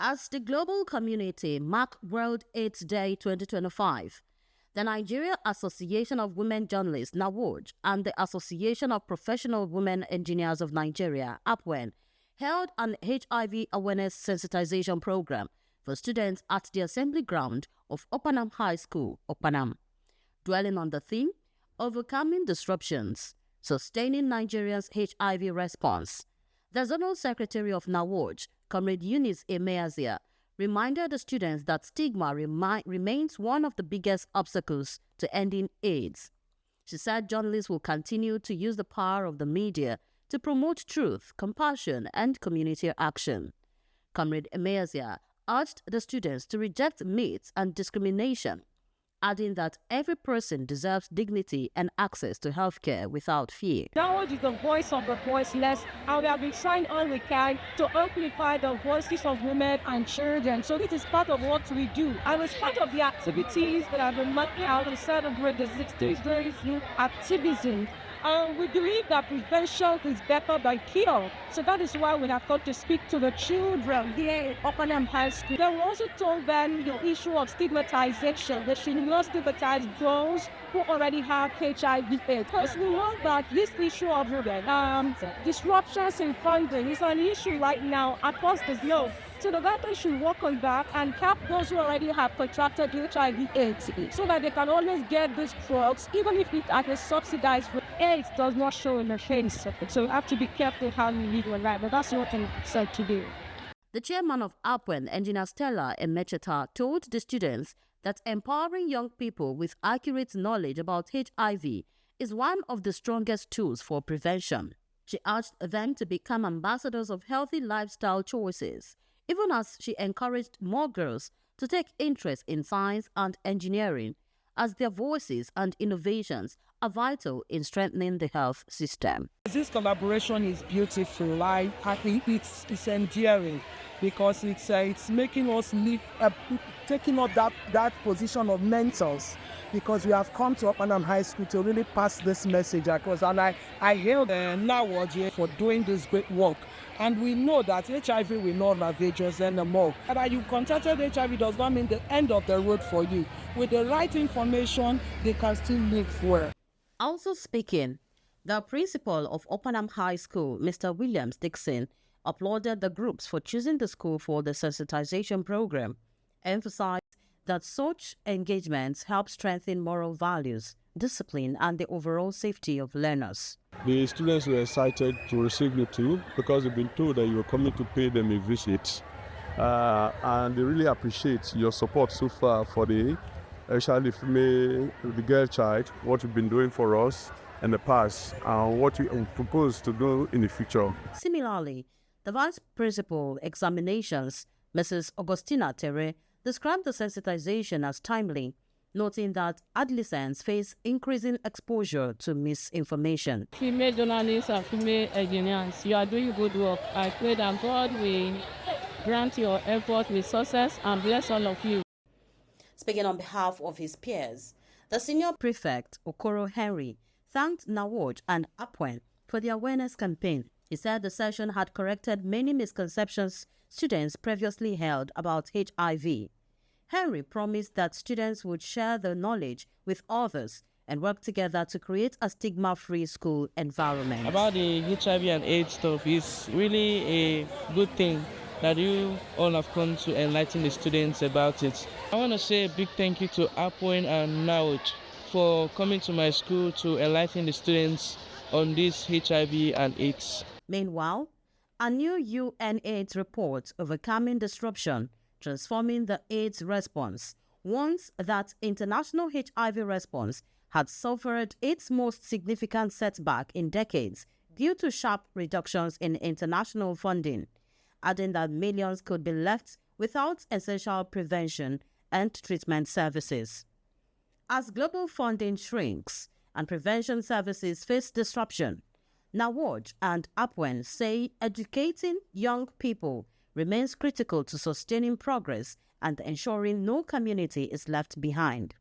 As the global community mark World AIDS Day 2025, the Nigeria Association of Women Journalists (NAWOJ) and the Association of Professional Women Engineers of Nigeria (APWEN) held an HIV awareness sensitization program for students at the assembly ground of Okpanam High School, Okpanam. Dwelling on the theme, Overcoming Disruptions, Sustaining Nigeria's HIV Response, the Zonal Secretary of NAWOJ, Comrade Eunice Emeyazia, reminded the students that stigma remains one of the biggest obstacles to ending AIDS. She said journalists will continue to use the power of the media to promote truth, compassion, and community action. Comrade Emeyazia urged the students to reject myths and discrimination, adding that every person deserves dignity and access to healthcare without fear. NAWOJ is the voice of the voiceless, and we have been trying all we can to amplify the voices of women and children. So this is part of what we do. And it's part of the activities that have been marked out to celebrate the 60th days of activism. We believe that prevention is better than cure. So that is why we have come to speak to the children here at Okpanam High School. Then we also told them the issue of stigmatization. They should not stigmatize those who already have HIV/AIDS. Because we know that this issue of disruptions in funding is an issue right now across the globe. So the government should work on that and help those who already have contracted HIV/AIDS so that they can always get these drugs, even if it's at a subsidized rate. AIDS does not show in the face. So we have to be careful how we live our life. But that's what I'm said to do. The chairman of APWEN, Engineer Stella, Emeyazia, told the students that empowering young people with accurate knowledge about HIV is one of the strongest tools for prevention. She urged them to become ambassadors of healthy lifestyle choices, even as she encouraged more girls to take interest in science and engineering, as their voices and innovations are vital in strengthening the health system. This collaboration is beautiful. I think it's endearing because it's making us live, taking up that position of mentors, because we have come to Okpanam High School to really pass this message across. And I hail NAWOJ for doing this great work. And we know that HIV will not ravage us anymore. That you contracted HIV does not mean the end of the road for you. With the right information, they can still live well. Also speaking, the principal of Okpanam High School, Mr. Williams Dickson, applauded the groups for choosing the school for the sensitization program, emphasized that such engagements help strengthen moral values, discipline, and the overall safety of learners. The students were excited to receive you too, because they've been told that you were coming to pay them a visit. And they really appreciate your support so far for especially the girl child, what you've been doing for us in the past, and what you propose to do in the future. Similarly, the Vice Principal Examinations, Mrs. Augustina Terre, described the sensitization as timely, noting that adolescents face increasing exposure to misinformation. Female journalists and female engineers, you are doing good work. I pray that God will grant your effort with success and bless all of you. Speaking on behalf of his peers, the Senior Prefect Okra Henry thanked NAWOJ and APWEN for the awareness campaign. He said the session had corrected many misconceptions students previously held about HIV. Henry promised that students would share their knowledge with others and work together to create a stigma-free school environment. About the HIV and AIDS stuff, it's really a good thing that you all have come to enlighten the students about it. I want to say a big thank you to APWEN and NAWOJ for coming to my school to enlighten the students on this HIV and AIDS. Meanwhile, a new UNAIDS report, Overcoming Disruption, Transforming the AIDS Response, warns that international HIV response had suffered its most significant setback in decades due to sharp reductions in international funding, adding that millions could be left without essential prevention and treatment services. As global funding shrinks and prevention services face disruption, NAWOJ and APWEN say educating young people remains critical to sustaining progress and ensuring no community is left behind.